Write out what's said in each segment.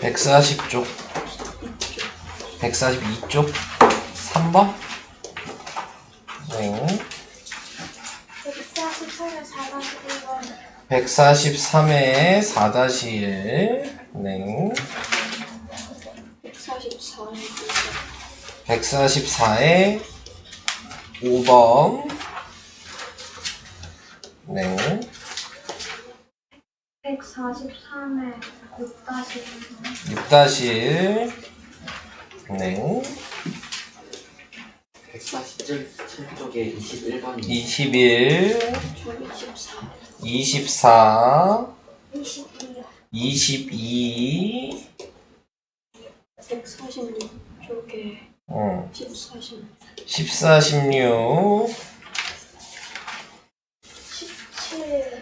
140쪽. 142쪽. 3번. 네. 143에 4-1. 네. 144에 5번. 네. 143에 6-1. 네. 147쪽에 21번이 21. 24 24. 22. 146쪽에 14, 16.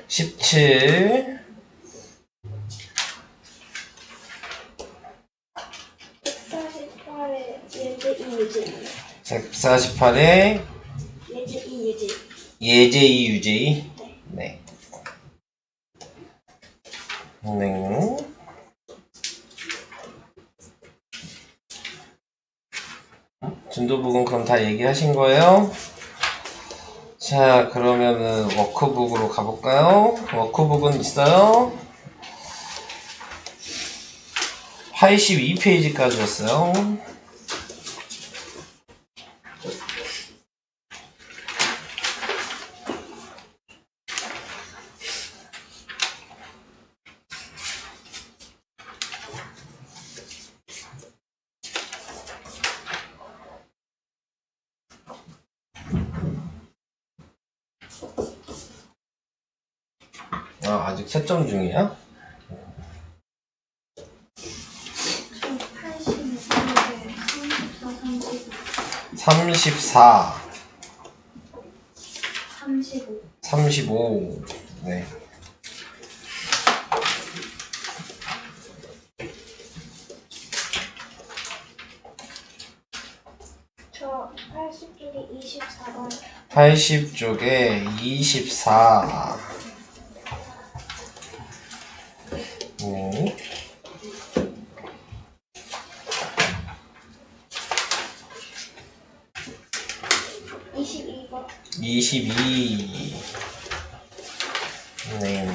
17. 148에 예제이 유제이. 네. 네. 진도북은 그럼 다 얘기하신 거예요? 자, 그러면은 워크북으로 가볼까요? 워크북은 있어요? 82페이지까지였어요. 아직 채점 중이야? 34. 35. 네. 저 80쪽에 24번. 80쪽에 24. 네. 22번. 22. 네.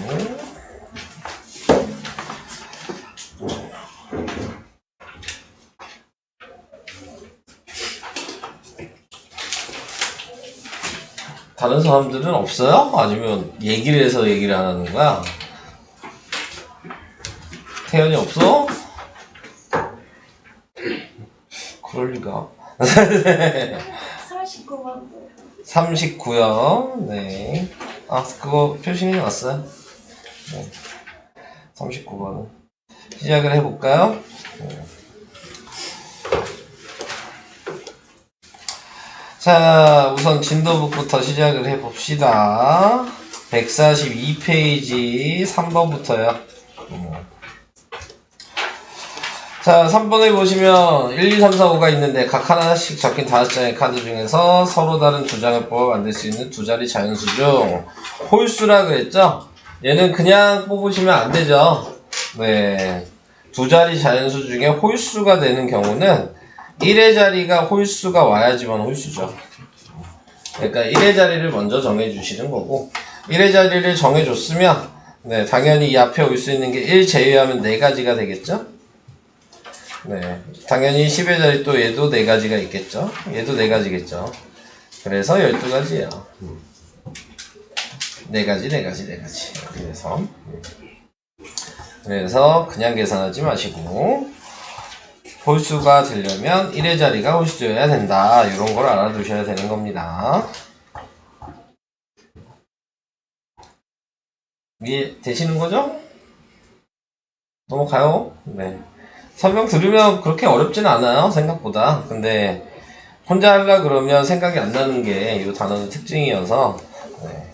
다른 사람들은 없어요? 아니면 얘기를 해서 얘기를 안 하는 거야? 태연이 없어? 그럴 리가. 39번. 39요. 네. 아, 그거 표시해 놨어요. 네. 39번은. 시작을 해볼까요? 네. 자, 우선 진도북부터 시작을 해봅시다. 142페이지 3번부터요. 자, 3번에 보시면 1, 2, 3, 4, 5가 있는데 각 하나씩 적힌 5장의 카드 중에서 서로 다른 두 장을 뽑아 만들 수 있는 두 자리 자연수 중 홀수라 그랬죠? 얘는 그냥 뽑으시면 안 되죠. 네. 두 자리 자연수 중에 홀수가 되는 경우는 1의 자리가 홀수가 와야지만 홀수죠. 그러니까 1의 자리를 먼저 정해주시는 거고 1의 자리를 정해줬으면 네, 당연히 이 앞에 올 수 있는 게 1 제외하면 4가지가 되겠죠? 네, 당연히 10의 자리 또 얘도 4가지가 있겠죠? 얘도 4가지겠죠? 그래서 12가지예요. 4가지. 그래서 그냥 계산하지 마시고 홀수가 되려면 1의 자리가 홀수여야 된다. 이런 걸 알아두셔야 되는 겁니다. 이해되시는 거죠? 넘어가요. 네. 설명 들으면 그렇게 어렵진 않아요. 생각보다. 근데 혼자 하려 그러면 생각이 안 나는 게 이 단어의 특징이어서 네.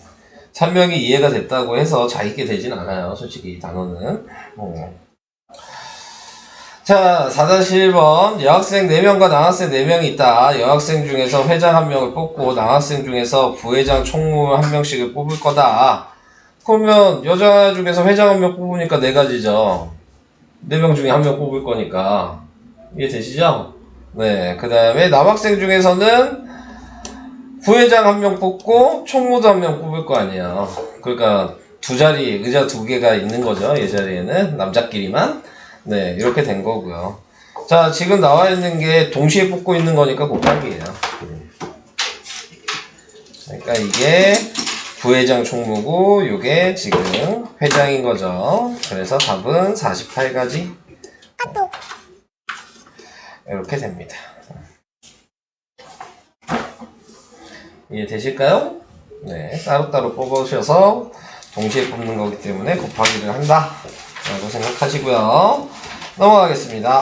설명이 이해가 됐다고 해서 잘 읽게 되진 않아요. 솔직히 이 단어는. 자, 4-1번 여학생 4명과 남학생 4명이 있다. 여학생 중에서 회장 1명을 뽑고 남학생 중에서 부회장 총무 1명씩을 뽑을 거다. 그러면 여자 중에서 회장 1명 뽑으니까 4가지죠. 4명 중에 1명 뽑을 거니까. 이해되시죠? 네. 그 다음에 남학생 중에서는 부회장 1명 뽑고 총무도 1명 뽑을 거 아니에요. 그러니까 두 자리, 의자 2개가 있는 거죠. 이 자리에는. 남자끼리만. 네. 이렇게 된 거고요. 자, 지금 나와 있는 게 동시에 뽑고 있는 거니까 곱하기예요. 그러니까 이게 부회장 총무고 요게 지금 회장인 거죠. 그래서 답은 48가지 이렇게 됩니다. 이해되실까요? 네, 따로따로 뽑으셔서 동시에 뽑는 거기 때문에 곱하기를 한다 라고 생각하시고요. 넘어가겠습니다.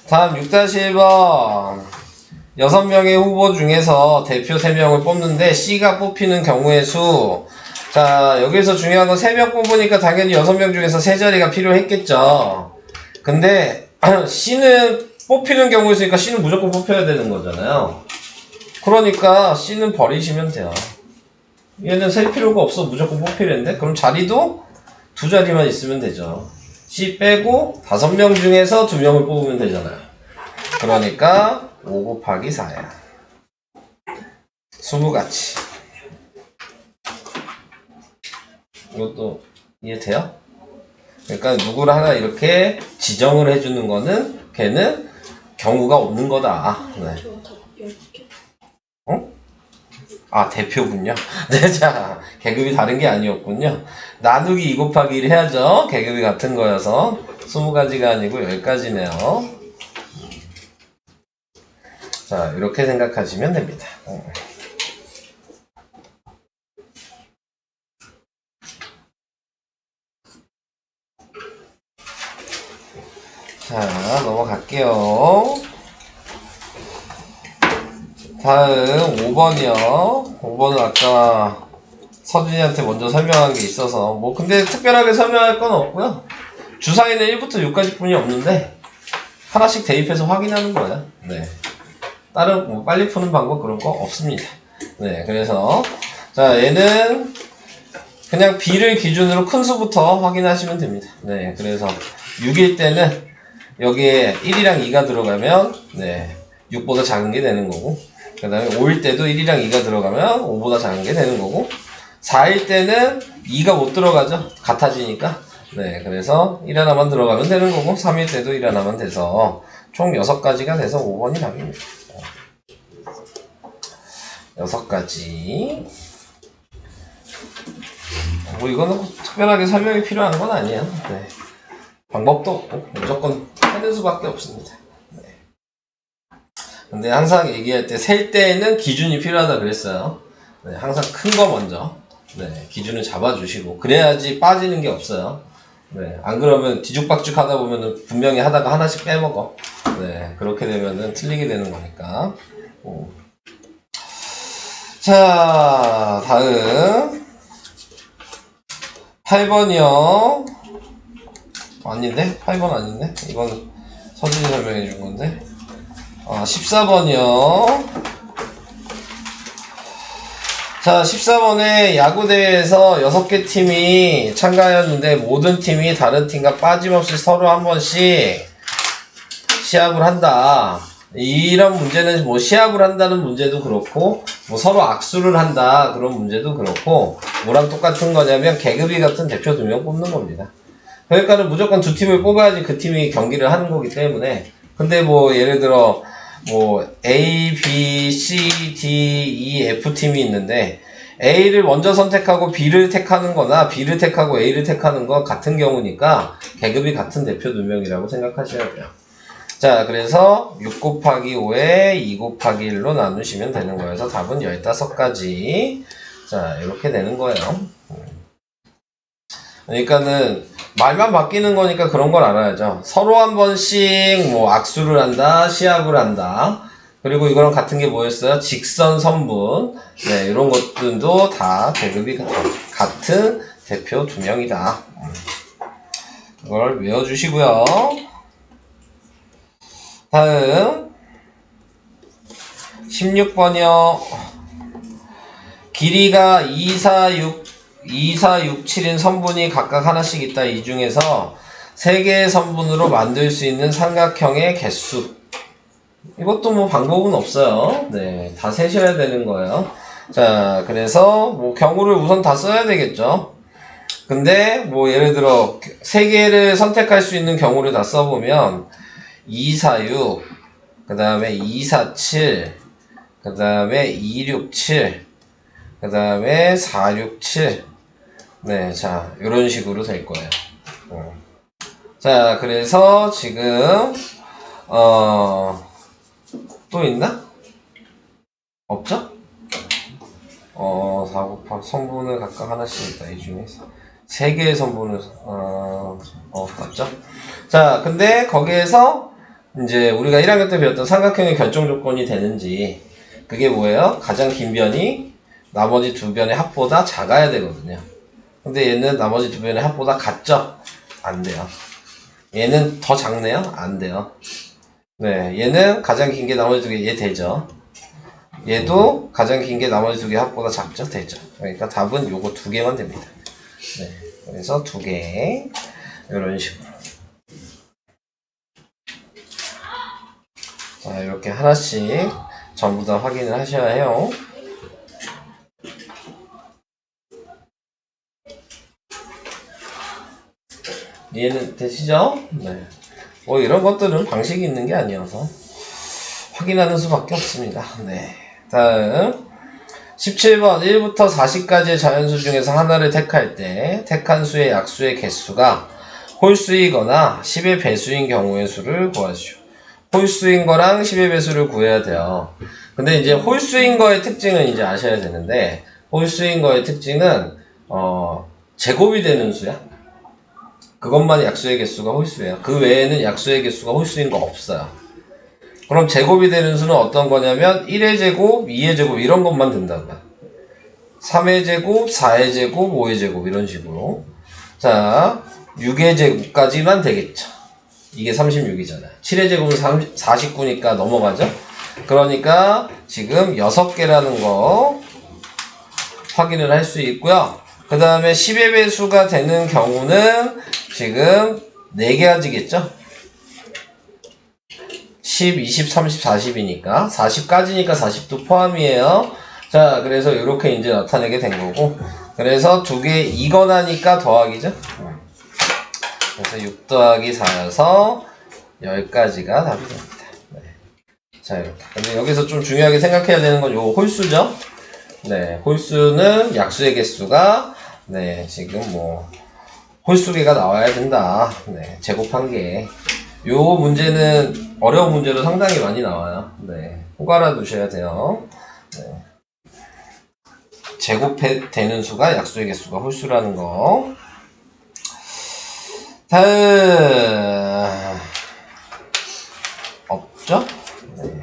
다음 6-1번 6명의 후보 중에서 대표 3명을 뽑는데 C가 뽑히는 경우의 수. 자, 여기서 중요한 건 3명 뽑으니까 당연히 6명 중에서 3자리가 필요했겠죠. 근데 C는 뽑히는 경우의 수니까 C는 무조건 뽑혀야 되는 거잖아요. 그러니까 C는 버리시면 돼요. 얘는 셀 필요가 없어. 무조건 뽑히는데 그럼 자리도 2자리만 있으면 되죠. C 빼고 5명 중에서 2명을 뽑으면 되잖아요. 그러니까 5 곱하기 4야. 20가지. 이것도 이해돼요? 그러니까 누구를 하나 이렇게 지정을 해주는 거는 걔는 경우가 없는 거다. 네. 어? 아, 대표군요. 네, 자, 계급이 다른 게 아니었군요. 나누기 2 곱하기 1 해야죠. 계급이 같은 거여서 20가지가 아니고 10가지네요. 자, 이렇게 생각하시면 됩니다. 자, 넘어갈게요. 다음 5번이요. 5번은 아까 서준이한테 먼저 설명한 게 있어서 뭐 근데 특별하게 설명할 건 없고요. 주사위는 1부터 6까지 뿐이 없는데 하나씩 대입해서 확인하는 거예요. 네. 다른 뭐 빨리 푸는 방법 그런 거 없습니다. 네, 그래서 자, 얘는 그냥 B를 기준으로 큰 수부터 확인하시면 됩니다. 네, 그래서 6일 때는 여기에 1이랑 2가 들어가면 네, 6보다 작은 게 되는 거고, 그 다음에 5일 때도 1이랑 2가 들어가면 5보다 작은 게 되는 거고, 4일 때는 2가 못 들어가죠. 같아지니까. 네, 그래서 1 하나만 들어가면 되는 거고, 3일 때도 1 하나만 돼서 총 6가지가 돼서 5번이 답입니다. 6가지. 뭐 이거는 특별하게 설명이 필요한 건 아니에요. 네. 방법도 없고 무조건 하는 수밖에 없습니다. 네. 근데 항상 얘기할 때 셀 때에는 기준이 필요하다 그랬어요. 네, 항상 큰 거 먼저 네, 기준을 잡아주시고 그래야지 빠지는 게 없어요. 네, 안 그러면 뒤죽박죽 하다 보면은 분명히 하다가 하나씩 빼먹어. 네, 그렇게 되면은 틀리게 되는 거니까. 자, 다음 8번이요. 아닌데? 8번 아닌데? 이건 서준이 설명해 준 건데. 14번이요. 자, 14번에 야구대회에서 6개 팀이 참가하였는데 모든 팀이 다른 팀과 빠짐없이 서로 한 번씩 시합을 한다. 이런 문제는 뭐 시합을 한다는 문제도 그렇고 뭐 서로 악수를 한다 그런 문제도 그렇고 뭐랑 똑같은 거냐면 계급이 같은 대표 2명 뽑는 겁니다. 그러니까는 무조건 2팀을 뽑아야지 그 팀이 경기를 하는 거기 때문에. 근데 뭐 예를 들어 뭐 A, B, C, D, E, F 팀이 있는데 A를 먼저 선택하고 B를 택하는 거나 B를 택하고 A를 택하는 거 같은 경우니까 계급이 같은 대표 2명이라고 생각하셔야 돼요. 자, 그래서 6 곱하기 5에 2 곱하기 1로 나누시면 되는 거여서 답은 15가지. 자, 이렇게 되는 거예요. 그러니까는 말만 바뀌는 거니까 그런 걸 알아야죠. 서로 한 번씩 뭐 악수를 한다, 시합을 한다. 그리고 이거랑 같은 게 뭐였어요? 직선 선분. 네, 이런 것들도 다 계급이 같은 대표 2명이다. 그걸 외워주시고요. 다음 16번이요. 길이가 2, 4, 6, 7인 선분이 각각 하나씩 있다. 이 중에서 3개의 선분으로 만들 수 있는 삼각형의 개수. 이것도 뭐 방법은 없어요. 네, 다 세셔야 되는 거예요. 자, 그래서 뭐 경우를 우선 다 써야 되겠죠. 근데 뭐 예를 들어 3개를 선택할 수 있는 경우를 다 써보면 246, 그 다음에 247, 그 다음에 267, 그 다음에 467. 네, 자, 이런 식으로 될 거예요. 자, 그래서 지금 또 있나? 없죠? 4 곱하기 성분을 각각 하나씩 있다. 이 중에서 3개의 성분을 맞죠? 자, 근데 거기에서 이제 우리가 1학년 때 배웠던 삼각형의 결정 조건이 되는지, 그게 뭐예요? 가장 긴 변이 나머지 두 변의 합보다 작아야 되거든요. 근데 얘는 나머지 두 변의 합보다 같죠? 안 돼요. 얘는 더 작네요? 안 돼요. 네, 얘는 가장 긴 게 나머지 두 개, 얘 되죠? 얘도 가장 긴 게 나머지 두 개 합보다 작죠? 되죠? 그러니까 답은 요거 2개만 됩니다. 네, 그래서 2개, 이런 식으로. 자, 이렇게 하나씩 전부 다 확인을 하셔야 해요. 이해는 되시죠? 네. 뭐 이런 것들은 방식이 있는 게 아니어서 확인하는 수밖에 없습니다. 네. 다음 17번 1부터 40까지의 자연수 중에서 하나를 택할 때 택한 수의 약수의 개수가 홀수이거나 10의 배수인 경우의 수를 구하시오. 홀수인 거랑 10의 배수를 구해야 돼요. 근데 이제 홀수인 거의 특징은 이제 아셔야 되는데, 홀수인 거의 특징은 제곱이 되는 수야. 그것만 약수의 개수가 홀수예요. 그 외에는 약수의 개수가 홀수인 거 없어요. 그럼 제곱이 되는 수는 어떤 거냐면 1의 제곱, 2의 제곱 이런 것만 된다고요. 3의 제곱, 4의 제곱, 5의 제곱 이런 식으로. 자, 6의 제곱까지만 되겠죠. 이게 36이잖아요. 7의 제곱은 49니까 넘어가죠. 그러니까 지금 6개라는 거 확인을 할 수 있고요. 그 다음에 10의 배수가 되는 경우는 지금 4개가지겠죠? 10, 20, 30, 40이니까 40까지니까 40도 포함이에요. 자, 그래서 이렇게 이제 나타내게 된 거고, 그래서 2개 이거나니까 더하기죠. 그래서 6 더하기 4여서 10가지가 답이 됩니다. 네. 자, 이렇게. 근데 여기서 좀 중요하게 생각해야 되는 건 요 홀수죠. 네, 홀수는 약수의 개수가 네, 지금 뭐 홀수개가 나와야 된다. 네, 제곱한 개. 요 문제는 어려운 문제로 상당히 많이 나와요. 네, 꼭 알아두셔야 돼요. 네. 제곱되는 수가 약수의 개수가 홀수라는 거. 다음 없죠? 네.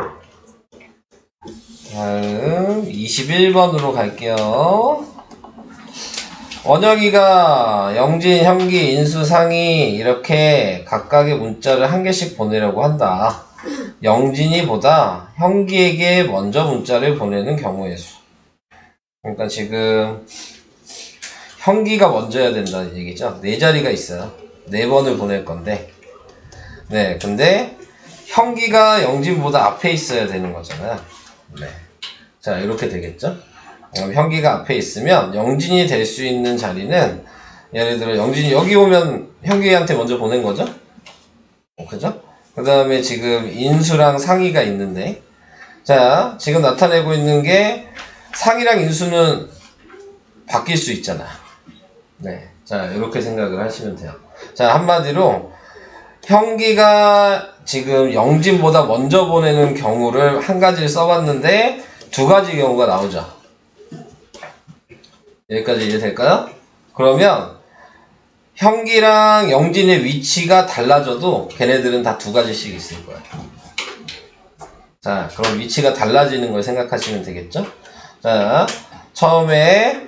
다음 21번으로 갈게요. 원영이가 영진, 형기, 인수, 상이 이렇게 각각의 문자를 한 개씩 보내려고 한다. 영진이보다 형기에게 먼저 문자를 보내는 경우의 수. 그러니까 지금 형기가 먼저야 된다는 얘기죠. 4자리가 있어요. 4번을 보낼 건데, 네, 근데 형기가 영진보다 앞에 있어야 되는 거잖아요. 네. 자, 이렇게 되겠죠? 형기가 앞에 있으면 영진이 될 수 있는 자리는, 예를 들어 영진이 여기 오면 형기한테 먼저 보낸 거죠? 그죠? 그 다음에 지금 인수랑 상이가 있는데, 자, 지금 나타내고 있는 게 상이랑 인수는 바뀔 수 있잖아. 네. 자, 이렇게 생각을 하시면 돼요. 자, 한마디로 형기가 지금 영진보다 먼저 보내는 경우를 한 가지를 써봤는데 2가지 경우가 나오죠. 여기까지 이해될까요? 그러면 형기랑 영진의 위치가 달라져도 걔네들은 다 2가지씩 있을 거예요. 자, 그럼 위치가 달라지는 걸 생각하시면 되겠죠? 자, 처음에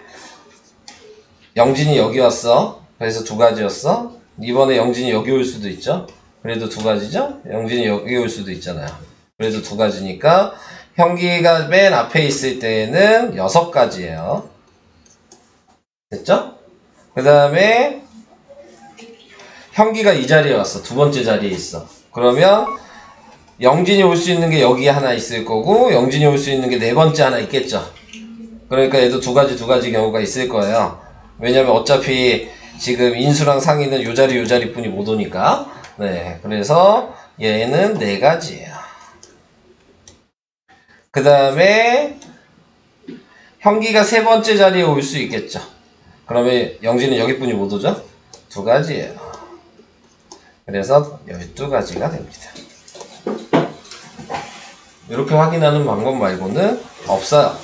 영진이 여기 왔어. 그래서 2가지였어. 이번에 영진이 여기 올 수도 있죠. 그래도 2가지죠? 영진이 여기 올 수도 있잖아요. 그래도 2가지니까 형기가 맨 앞에 있을 때에는 6가지예요. 됐죠? 그 다음에 형기가 이 자리에 왔어. 두 번째 자리에 있어. 그러면 영진이 올 수 있는 게 여기에 하나 있을 거고 영진이 올 수 있는 게 네 번째 하나 있겠죠. 그러니까 얘도 두 가지 경우가 있을 거예요. 왜냐면 어차피 지금 인수랑 상위는 요 자리뿐이 못 오니까. 네, 그래서 얘는 네 가지예요. 그 다음에 형기가 세 번째 자리에 올 수 있겠죠. 그러면 영진은 여기뿐이 못 오죠? 두 가지예요. 그래서 12가지가 됩니다. 이렇게 확인하는 방법 말고는 없어요.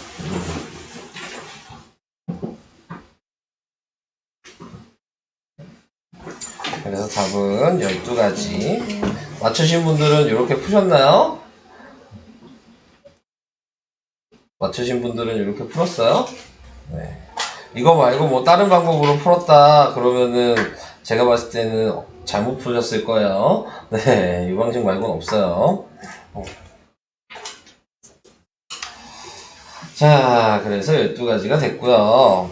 그래서 답은 12가지. 맞추신 분들은 이렇게 푸셨나요? 맞추신 분들은 이렇게 풀었어요? 네. 이거 말고 뭐 다른 방법으로 풀었다 그러면은 제가 봤을 때는 잘못 푸셨을 거예요. 네, 이 방식 말고는 없어요. 자, 그래서 12가지가 됐고요.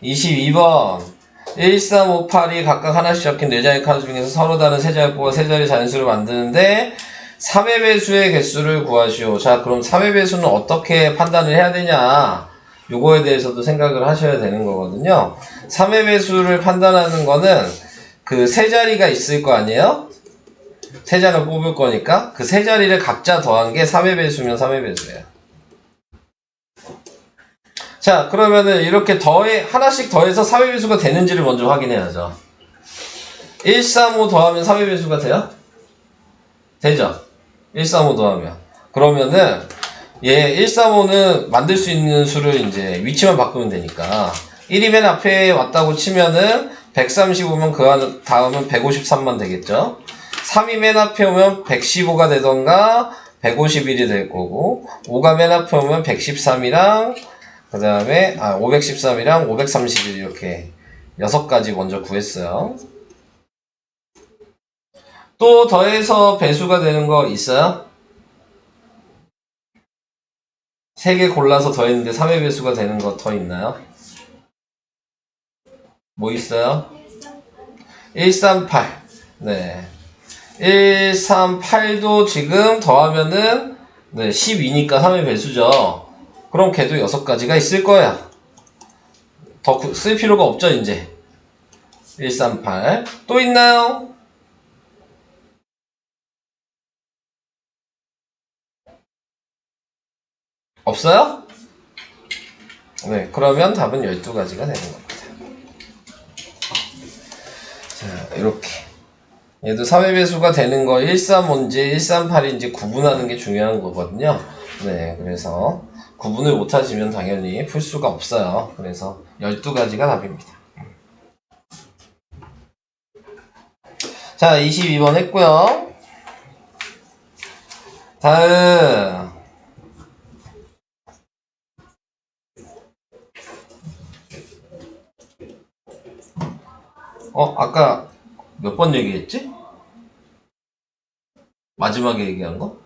22번 1, 3, 5, 8이 각각 하나씩 적힌 4장의 카드 중에서 서로 다른 세 자리 뽑아 세 자리 자연수를 만드는데 3의 배수의 개수를 구하시오. 자, 그럼 3의 배수는 어떻게 판단을 해야 되냐? 요거에 대해서도 생각을 하셔야 되는 거거든요. 3의 배수를 판단하는 거는 그 세 자리가 있을 거 아니에요? 세 장을 뽑을 거니까 그 세 자리를 각자 더한 게 3의 배수면 3의 배수예요. 자, 그러면은 이렇게 하나씩 더해서 3의 배수가 되는지를 먼저 확인해야죠. 1, 3, 5 더하면 3의 배수가 돼요? 되죠? 1, 3, 5 더하면. 그러면은, 1, 3, 5는 만들 수 있는 수를 이제 위치만 바꾸면 되니까. 1이 맨 앞에 왔다고 치면은, 135면 그 다음은 153만 되겠죠? 3이 맨 앞에 오면 115가 되던가, 151이 될 거고, 5가 맨 앞에 오면 113이랑, 그 다음에, 513이랑 531 이렇게 6가지 먼저 구했어요. 또 더해서 배수가 되는 거 있어요? 3개 골라서 더했는데 3의 배수가 되는 거 더 있나요? 뭐 있어요? 138. 네. 138도 지금 더하면은, 네, 12니까 3의 배수죠. 그럼 걔도 6가지가 있을 거야. 더 쓸 필요가 없죠, 이제. 138. 또 있나요? 없어요? 네, 그러면 답은 12가지가 되는 겁니다. 자, 이렇게. 얘도 3의 배수가 되는 거 135인지 138인지 구분하는 게 중요한 거거든요. 네, 그래서 구분을 못하시면 당연히 풀 수가 없어요. 그래서 12가지가 답입니다. 자, 22번 했고요. 다음. 아까 몇 번 얘기했지? 마지막에 얘기한 거?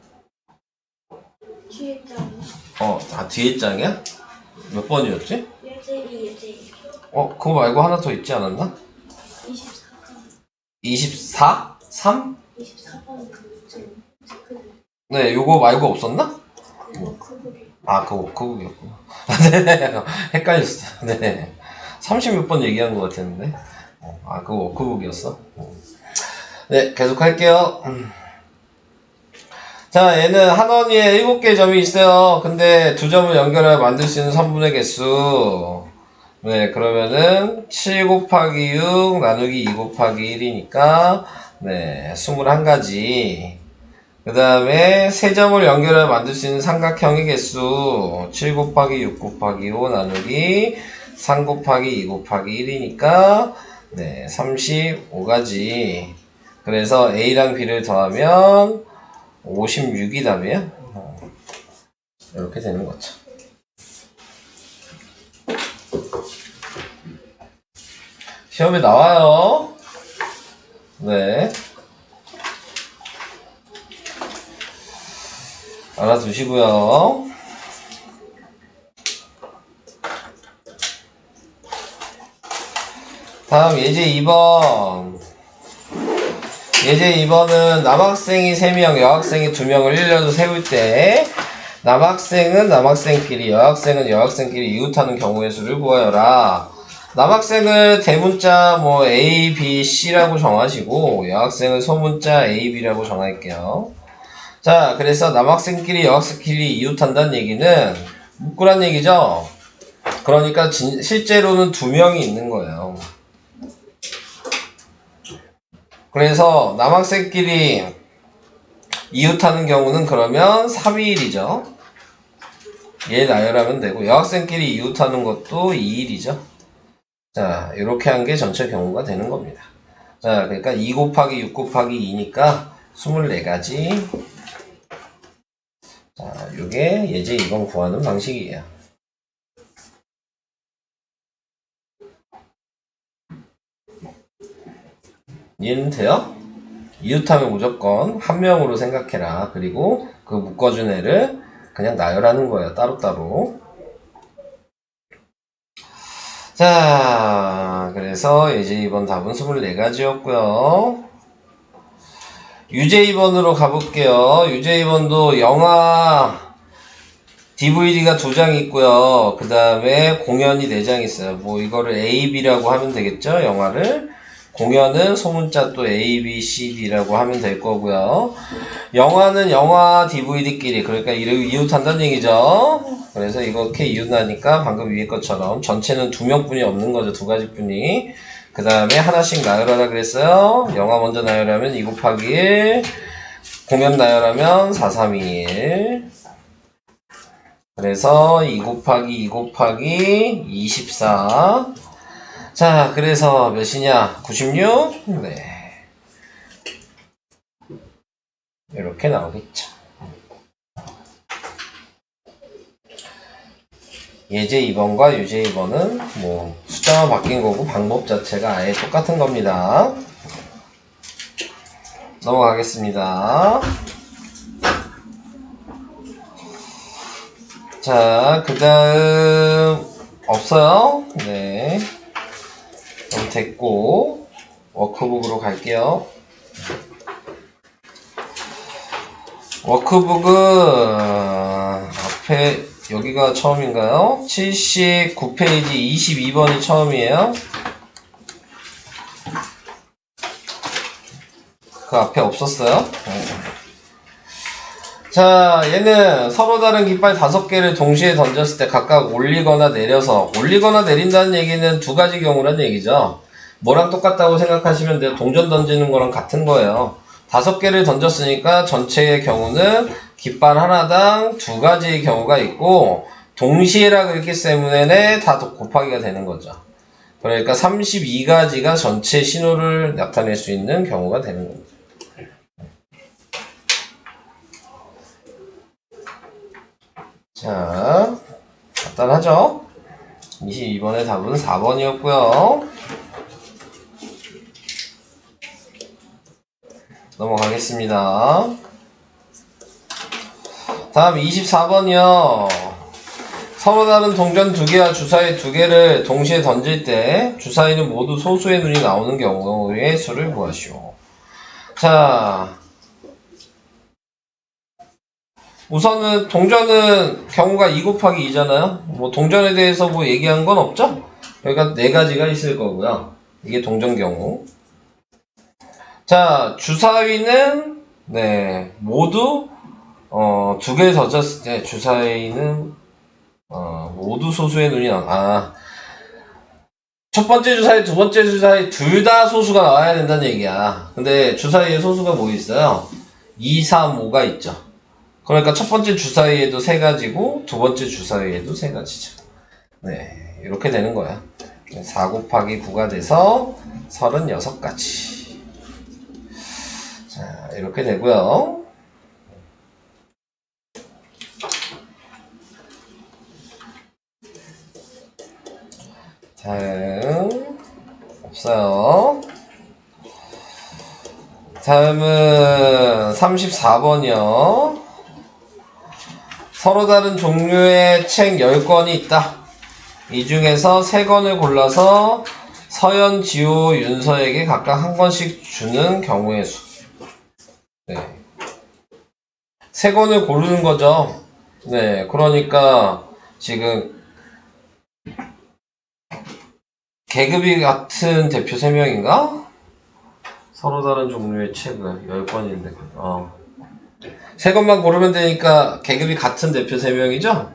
뒤에 장 뒤에 장이야? 몇 번이었지? 예제이 그거 말고 하나 더 있지 않았나? 24번 24? 3? 24번 네, 요거 말고 없었나? 그거리 그거 워크북이었구나. 네, 헷갈렸어. 네. 30 몇 번 얘기한 것 같았는데. 그거 워크북이었어. 네, 계속 할게요. 자, 얘는 한 원위에 7개의 점이 있어요. 근데 두 점을 연결해 만들 수 있는 선분의 개수. 네, 그러면은 7 곱하기 6 나누기 2 곱하기 1이니까 네, 21가지. 그 다음에 세 점을 연결해 만들 수 있는 삼각형의 개수 7 곱하기 6 곱하기 5 나누기 3 곱하기 2 곱하기 1이니까 네, 35가지. 그래서 A랑 B를 더하면 56이 답이에요. 이렇게 되는 거죠. 시험에 나와요. 네. 알아두시고요. 다음 예제 2번. 예제 2번은 남학생이 3명, 여학생이 2명을 일렬로 세울 때 남학생은 남학생끼리, 여학생은 여학생끼리 이웃하는 경우의 수를 구하여라. 남학생을 대문자 뭐 A, B, C라고 정하시고 여학생을 소문자 A, B라고 정할게요. 자, 그래서 남학생끼리 여학생끼리 이웃한다는 얘기는 묶으란 얘기죠. 그러니까 실제로는 2명이 있는 거예요. 그래서 남학생끼리 이웃하는 경우는 그러면 3위1이죠. 얘 나열하면 되고 여학생끼리 이웃하는 것도 2일이죠. 자, 이렇게 한 게 전체 경우가 되는 겁니다. 자, 그러니까 2 곱하기 6 곱하기 2니까 24가지. 자, 요게 예제 2번 구하는 방식이에요. 이해는 돼요? 이웃하면 무조건 한 명으로 생각해라. 그리고 그 묶어준 애를 그냥 나열하는 거예요. 따로따로. 자, 그래서 예제 2번 답은 24가지였고요. 유제 2번으로 가볼게요. 유제 2번도 영화 DVD가 2장 있고요. 그 다음에 공연이 4장 있어요. 뭐 이거를 A, B라고 하면 되겠죠? 영화를. 공연은 소문자 또 A, B, C, D라고 하면 될 거고요. 영화는 영화 DVD끼리, 그러니까 이웃한다는 얘기죠. 그래서 이렇게 이웃나니까 방금 위에 것처럼 전체는 2명뿐이 없는 거죠. 2가지뿐이. 그 다음에 하나씩 나열하라 그랬어요. 영화 먼저 나열하면 2 곱하기 1, 공연 나열하면 4, 3, 2, 1. 그래서 2 곱하기 2 곱하기 24. 자, 그래서 몇이냐? 96? 네. 이렇게 나오겠죠. 예제 2번과 유제 2번은 뭐 숫자만 바뀐 거고 방법 자체가 아예 똑같은 겁니다. 넘어가겠습니다. 자, 그 다음 없어요? 네. 그럼 됐고 워크북으로 갈게요. 워크북은 앞에 여기가 처음인가요? 79페이지 22번이 처음이에요. 그 앞에 없었어요? 자, 얘는 서로 다른 깃발 5개를 동시에 던졌을 때 각각 올리거나 내려서, 올리거나 내린다는 얘기는 2가지 경우란 얘기죠. 뭐랑 똑같다고 생각하시면 돼요. 동전 던지는 거랑 같은 거예요. 5개를 던졌으니까 전체의 경우는 깃발 하나당 2가지의 경우가 있고, 동시에라 그랬기 때문에 다 곱하기가 되는 거죠. 그러니까 32가지가 전체 신호를 나타낼 수 있는 경우가 되는 겁니다. 자, 간단하죠? 22번의 답은 4번이었고요. 넘어가겠습니다. 다음 24번이요. 서로 다른 동전 2개와 주사위 2개를 동시에 던질 때 주사위는 모두 소수의 눈이 나오는 경우의 수를 구하시오. 자, 우선은 동전은 경우가 2 곱하기 2잖아요. 뭐 동전에 대해서 뭐 얘기한 건 없죠? 그러니까 4가지가 있을 거고요. 이게 동전 경우. 자, 주사위는 네, 모두 2개 던졌을 때 주사위는 모두 소수의 눈이 첫 번째 주사위, 두 번째 주사위 둘 다 소수가 나와야 된다는 얘기야. 근데 주사위에 소수가 뭐 있어요? 2, 3, 5가 있죠. 그러니까 첫 번째 주사위에도 3가지고 두 번째 주사위에도 3가지죠. 네, 이렇게 되는 거야. 4 곱하기 9가 돼서 36가지. 자, 이렇게 되고요. 다음 없어요. 다음은 34번이요. 서로 다른 종류의 책 10권이 있다. 이 중에서 3권을 골라서 서현, 지호, 윤서에게 각각 한 권씩 주는 경우의 수. 네. 세 권을 고르는 거죠. 네, 그러니까 지금 계급이 같은 대표 3명인가? 서로 다른 종류의 책을 10권인데 세 권만 고르면 되니까 계급이 같은 대표 3명이죠?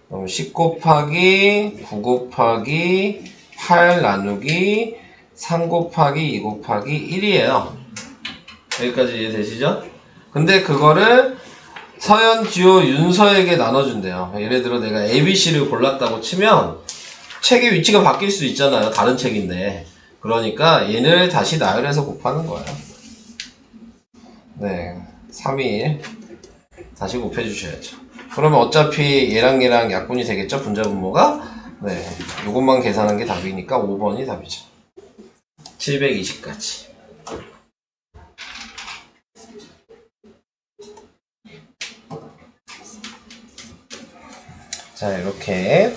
그럼 10 곱하기 9 곱하기 8 나누기 3 곱하기 2 곱하기 1이에요. 여기까지 이해되시죠? 근데 그거를 서현, 지호, 윤서에게 나눠준대요. 예를 들어 내가 ABC를 골랐다고 치면 책의 위치가 바뀔 수 있잖아요. 다른 책인데. 그러니까 얘를 다시 나열해서 곱하는 거예요. 네, 3일 다시 곱해주셔야죠. 그러면 어차피 얘랑 얘랑 약분이 되겠죠? 분자분모가? 네, 요것만 계산한 게 답이니까 5번이 답이죠. 720까지. 자, 이렇게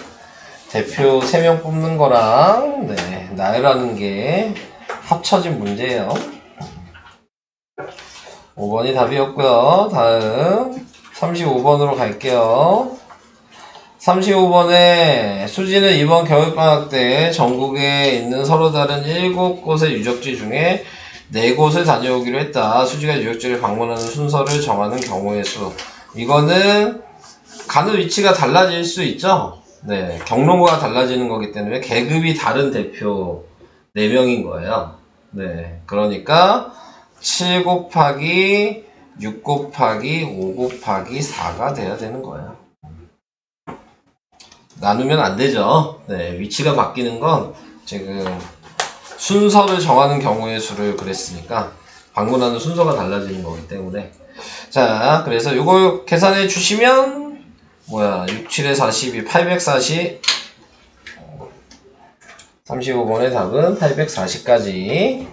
대표 3명 뽑는 거랑 네, 나열하는 게 합쳐진 문제예요. 5번이 답이었고요. 다음 35번으로 갈게요. 35번에 수지는 이번 겨울방학 때 전국에 있는 서로 다른 7곳의 유적지 중에 4곳을 다녀오기로 했다. 수지가 유적지를 방문하는 순서를 정하는 경우의 수. 이거는 가는 위치가 달라질 수 있죠? 네, 경로가 달라지는 거기 때문에 계급이 다른 대표 4명인 거예요. 네, 그러니까 7 곱하기 6 곱하기 5 곱하기 4가 돼야 되는 거예요. 나누면 안 되죠. 네, 위치가 바뀌는 건 지금 순서를 정하는 경우의 수를 그랬으니까 방문하는 순서가 달라지는 거기 때문에. 자, 그래서 이걸 계산해 주시면 6, 7에 42, 840. 35번의 답은 840까지.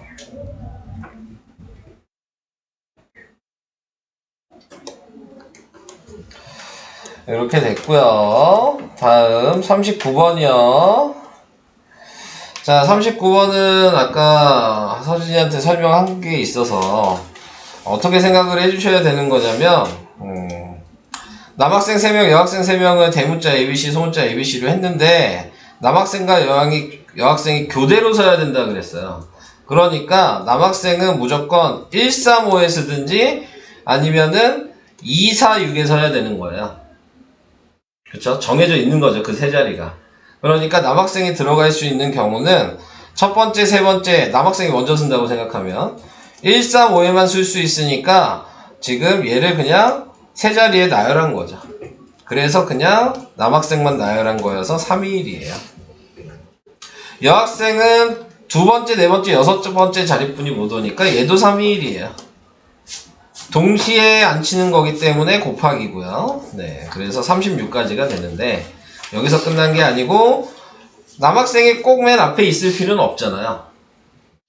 이렇게 됐고요. 다음 39번이요. 자, 39번은 아까 서진이한테 설명한 게 있어서 어떻게 생각을 해주셔야 되는 거냐면 남학생 3명, 여학생 3명을 대문자 ABC, 소문자 ABC로 했는데 남학생과 여학생이 교대로 서야 된다 그랬어요. 그러니까 남학생은 무조건 135에 쓰든지 아니면은 246에 서야 되는 거예요. 그쵸? 정해져 있는 거죠. 그 세 자리가. 그러니까 남학생이 들어갈 수 있는 경우는 첫 번째, 세 번째 남학생이 먼저 쓴다고 생각하면 135에만 쓸 수 있으니까 지금 얘를 그냥 세 자리에 나열한 거죠. 그래서 그냥 남학생만 나열한 거여서 321이에요. 여학생은 두 번째, 네 번째, 여섯 번째 자리뿐이 못 오니까 얘도 321이에요. 동시에 안 치는 거기 때문에 곱하기고요. 네, 그래서 36까지가 되는데 여기서 끝난 게 아니고 남학생이 꼭 맨 앞에 있을 필요는 없잖아요.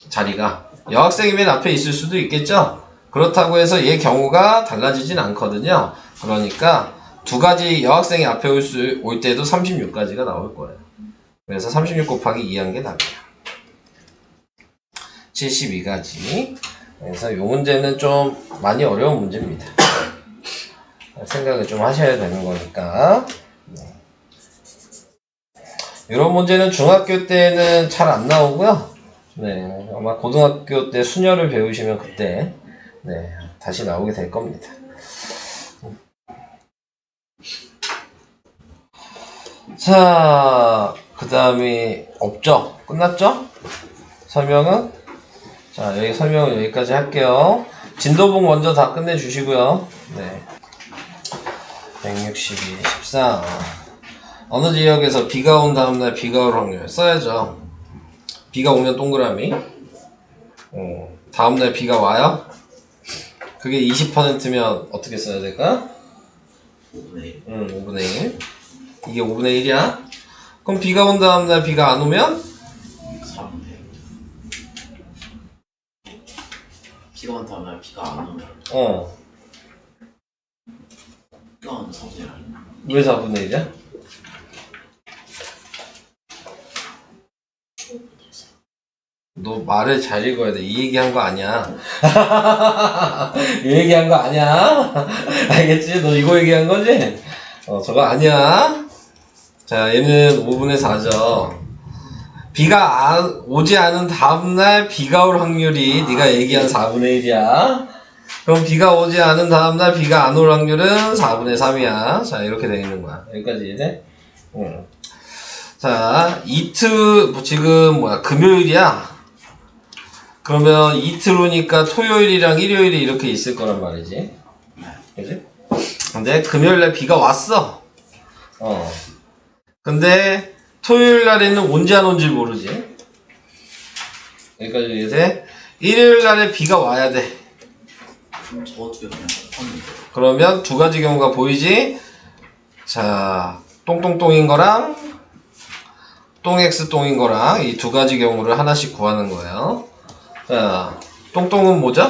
자리가. 여학생이 맨 앞에 있을 수도 있겠죠? 그렇다고 해서 얘 경우가 달라지진 않거든요. 그러니까 두 가지 여학생이 앞에 올 때도 36까지가 나올 거예요. 그래서 36 곱하기 2한 게 답이에요. 72가지. 그래서 이 문제는 좀 많이 어려운 문제입니다. 생각을 좀 하셔야 되는 거니까. 이런 문제는 중학교 때는 잘 안 나오고요. 네, 아마 고등학교 때 수녀를 배우시면 그때 네, 다시 나오게 될 겁니다. 자, 그 다음에 없죠? 끝났죠? 설명은? 자, 여기 설명은 여기까지 할게요. 진도북 먼저 다 끝내주시고요. 네. 162, 14. 어느 지역에서 비가 온 다음날 비가 올 확률 써야죠. 비가 오면 동그라미. 다음날 비가 와요? 그게 20%면 어떻게 써야 될까? 5분의 1. 5분의 1. 이게 5분의 1이야? 그럼 비가 온 다음날 비가 안 오면? 4분의 1. 비가 온 다음날 비가 안 오면 비가 오면 4분의 1 아니야? 왜 4분의 1이야? 너 말을 잘 읽어야 돼. 이 얘기한 거 아니야. 이 얘기한 거 아니야. 알겠지? 너 이거 얘기한 거지? 저거 아니야. 자, 얘는 5분의 4죠. 비가 오지 않은 다음날 비가 올 확률이 네가 얘기한 4분의 1이야. 그럼 비가 오지 않은 다음날 비가 안 올 확률은 4분의 3이야. 자, 이렇게 되는 거야. 여기까지 이해돼? 응. 자, 지금 금요일이야. 그러면 이틀 후니까 토요일이랑 일요일이 이렇게 있을 거란 말이지. 그지? 근데 금요일날 비가 왔어. 근데 토요일날에는 온지 안 온지 모르지. 여기까지 이해돼? 일요일날에 비가 와야 돼. 그럼 저 두 개 그냥 섞었는데. 그러면 두 가지 경우가 보이지? 자, 똥똥똥인 거랑 똥X 똥인 거랑 이 두 가지 경우를 하나씩 구하는 거예요. 자, 똥똥은 뭐죠?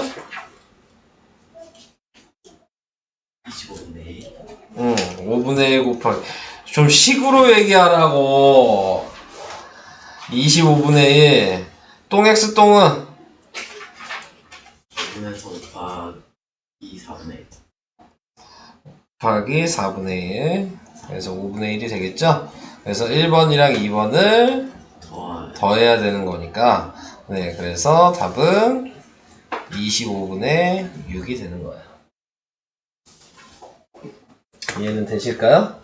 25분의 1. 5분의 1 곱하기. 좀 식으로 얘기하라고. 25분의 1. 똥X 똥은? 5분의 4 곱하기 4분의 1. 곱하기 4분의 1. 그래서 5분의 1이 되겠죠? 그래서 1번이랑 2번을 더해야 되는 거니까. 네, 그래서 답은 25분의 6이 되는 거예요. 이해는 되실까요?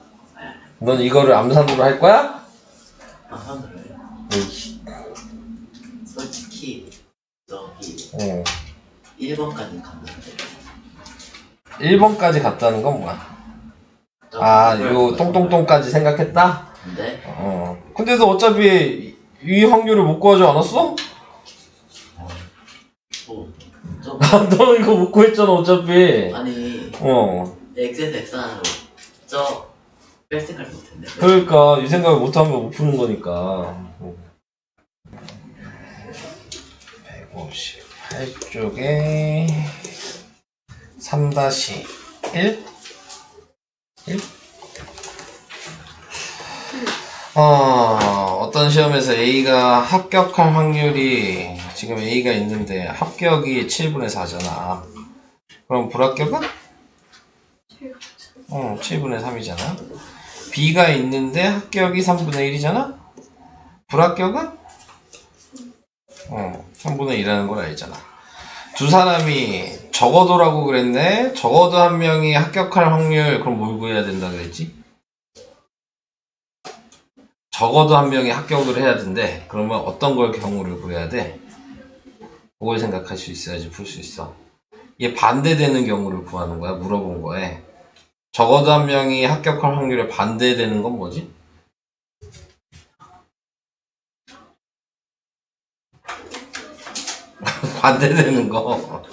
넌 이거를 암산으로 할 거야? 암산을 솔직히 저기 1번까지 갔는데 1번까지 갔다는 건 뭐야? 요 똥똥똥까지 생각했다? 근데 근데 너 어차피 이 확률을 못 구하지 않았어? 너 이거 못 구했잖아 어차피. 아니 X에서 X하나로 저 뺄 생각을 못했네. 그러니까 이 생각을 못하면 못 푸는 거니까. 158쪽에 3-1? 1? 어떤 시험에서 A가 합격할 확률이 지금 A가 있는데 합격이 7분의 4잖아. 그럼 불합격은? 7분의 3이잖아. B가 있는데 합격이 3분의 1이잖아? 불합격은? 3분의 1이라는 걸 알잖아. 두 사람이 적어도라고 그랬네? 적어도 한 명이 합격할 확률, 그럼 뭘 구해야 된다 그랬지? 적어도 한 명이 합격을 해야 된대. 그러면 어떤 걸 경우를 구해야 돼? 그걸 생각할 수 있어야지 풀 수 있어. 이게 반대되는 경우를 구하는 거야, 물어본 거에. 적어도 한 명이 합격할 확률에 반대되는 건 뭐지? 반대되는 거.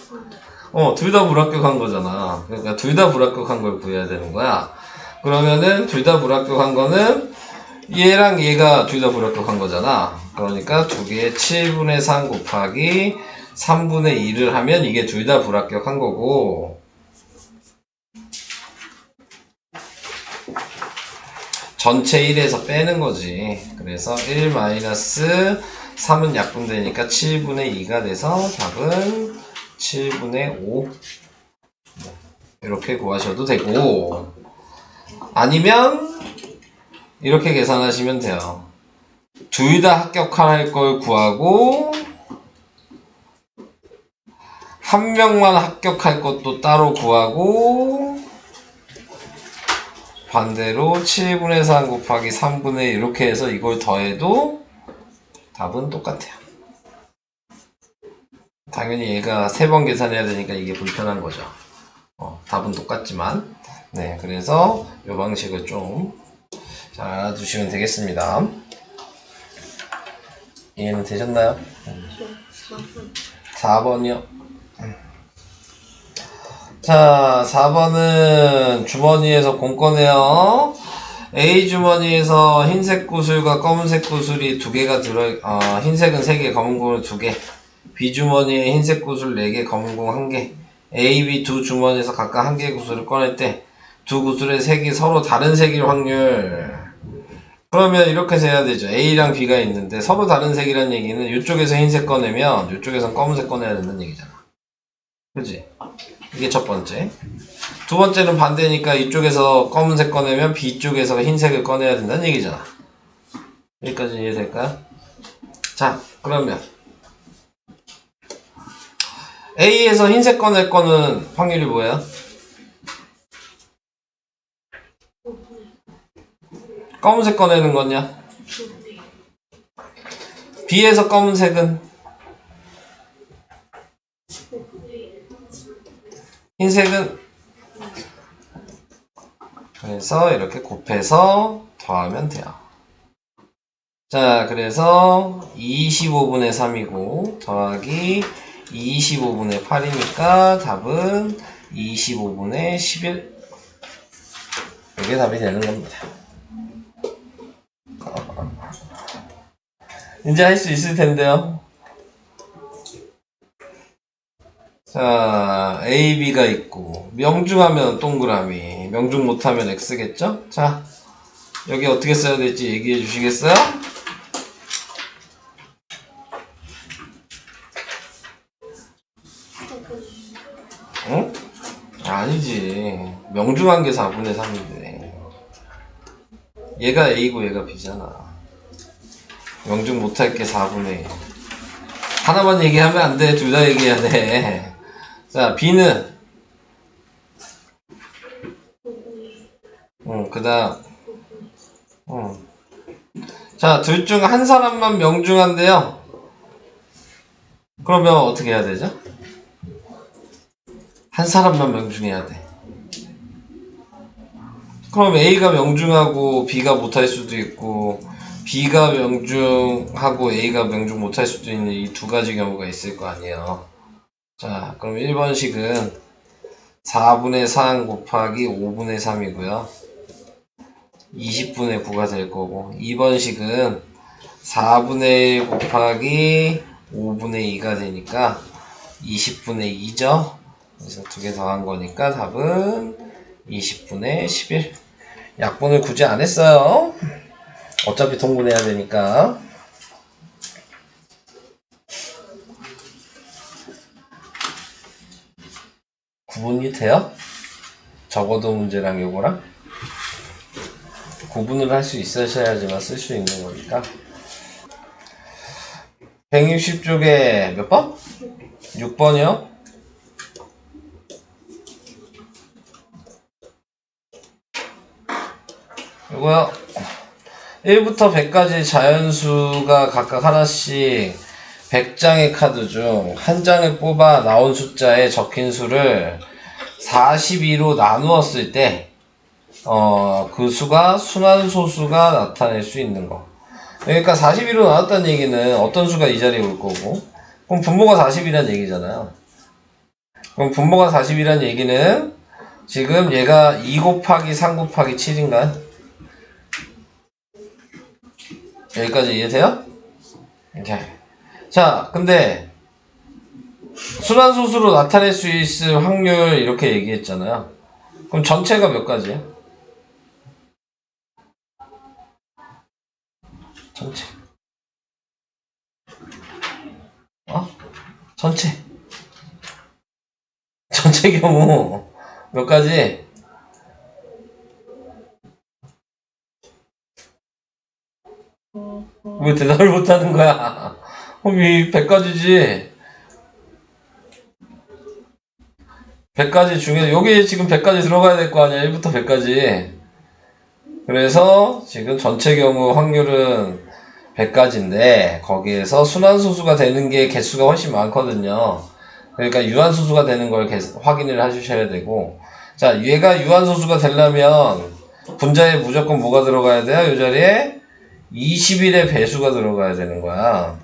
둘 다 불합격한 거잖아. 그러니까 둘 다 불합격한 걸 구해야 되는 거야. 그러면은 둘 다 불합격한 거는 얘랑 얘가 둘 다 불합격한 거잖아. 그러니까 두 개의 7분의 3 곱하기 3분의 2를 하면 이게 둘 다 불합격한 거고, 전체 1에서 빼는 거지. 그래서 1-3은 약분되니까 7분의 2가 돼서 답은 7분의 5. 이렇게 구하셔도 되고, 아니면 이렇게 계산하시면 돼요. 둘 다 합격할 걸 구하고 한 명만 합격할 것도 따로 구하고, 반대로 7분의 3 곱하기 3분의 1 이렇게 해서 이걸 더해도 답은 똑같아요. 당연히 얘가 3번 계산해야 되니까 이게 불편한 거죠. 답은 똑같지만. 네, 그래서 이 방식을 좀 잘 알아두시면 되겠습니다. 이해는 되셨나요? 4번이요. 자, 4번은 주머니에서 공 꺼내요. A 주머니에서 흰색 구슬과 검은색 구슬이 2개가 흰색은 3개, 검은 공은 2개. B 주머니에 흰색 구슬 4개, 검은 공 1개. A, B 두 주머니에서 각각 1개의 구슬을 꺼낼 때 두 구슬의 색이 서로 다른 색일 확률. 그러면 이렇게 해야 되죠. A랑 B가 있는데 서로 다른 색이란 얘기는 이쪽에서 흰색 꺼내면 이쪽에선 검은색 꺼내야 된다는 얘기잖아. 그지? 이게 첫 번째. 두 번째는 반대니까 이쪽에서 검은색 꺼내면 B쪽에서 흰색을 꺼내야 된다는 얘기잖아. 여기까지 이해될까요? 자, 그러면 A에서 흰색 꺼낼 거는 확률이 뭐예요? 검은색 꺼내는 거냐? B에서 검은색은 흰색은 그래서 이렇게 곱해서 더하면 돼요. 자, 그래서 25분의 3이고 더하기 25분의 8이니까 답은 25분의 11. 이게 답이 되는 겁니다. 이제 할 수 있을 텐데요. 자, A, B가 있고 명중하면 동그라미, 명중 못하면 X겠죠? 자, 여기 어떻게 써야 될지 얘기해 주시겠어요? 응? 아니지. 명중한 게 4분의 3인데 얘가 A고 얘가 B잖아. 명중 못할 게 4분의 1. 하나만 얘기하면 안 돼. 둘 다 얘기해야 돼. 자, B는 그 다음 자, 둘 중 한 사람만 명중한데요. 그러면 어떻게 해야 되죠? 한 사람만 명중해야 돼. 그럼 A가 명중하고 B가 못할 수도 있고 B가 명중하고 A가 명중 못할 수도 있는 이 두 가지 경우가 있을 거 아니에요. 자, 그럼 1번식은 4분의 3 곱하기 5분의 3이고요. 20분의 9가 될 거고 2번식은 4분의 1 곱하기 5분의 2가 되니까 20분의 2죠. 그래서 두 개 더한 거니까 답은 20분의 11. 약분을 굳이 안 했어요. 어차피 통분해야 되니까. 구분이 돼요? 적어도 문제랑 요거랑? 구분을 할 수 있으셔야지만 쓸 수 있는 거니까. 160쪽에 몇 번? 6번이요? 이거요. 1부터 100까지 자연수가 각각 하나씩 100장의 카드 중 한 장을 뽑아 나온 숫자에 적힌 수를 42로 나누었을 때 그 수가 순환소수가 나타낼 수 있는 거. 그러니까 42로 나왔다는 얘기는 어떤 수가 이 자리에 올 거고, 그럼 분모가 40이란 얘기잖아요. 그럼 분모가 40이란 얘기는 지금 얘가 2 곱하기 3 곱하기 7인가요? 여기까지 이해돼요? 오케이. 자, 근데 순환소수로 나타낼 수 있을 확률 이렇게 얘기했잖아요. 그럼 전체가 몇 가지예요? 전체. 전체. 전체 경우 몇 가지? 왜 대답을 못하는 거야? 이 100가지지. 100가지 중에 여기 지금 100가지 들어가야 될 거 아니야. 1부터 100까지. 그래서 지금 전체 경우 확률은 100가지인데 거기에서 순환소수가 되는 게 개수가 훨씬 많거든요. 그러니까 유한소수가 되는 걸 확인을 해주셔야 되고, 자, 얘가 유한소수가 되려면 분자에 무조건 뭐가 들어가야 돼요? 이 자리에 21의 배수가 들어가야 되는 거야.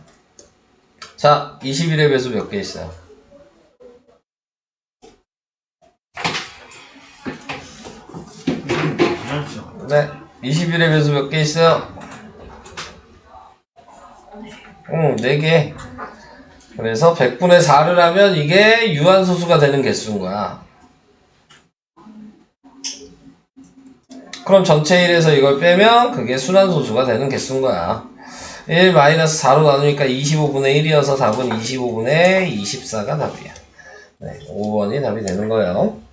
자, 21의 배수 몇 개 있어요? 네, 21의 배수 몇 개 있어요? 4개. 그래서 100분의 4를 하면 이게 유한소수가 되는 개수인 거야. 그럼 전체 1에서 이걸 빼면 그게 순환소수가 되는 개수인 거야. 1 4로 나누니까 25분의 1이어서 답은 25분의 24가 답이야. 네, 5번이 답이 되는 거예요.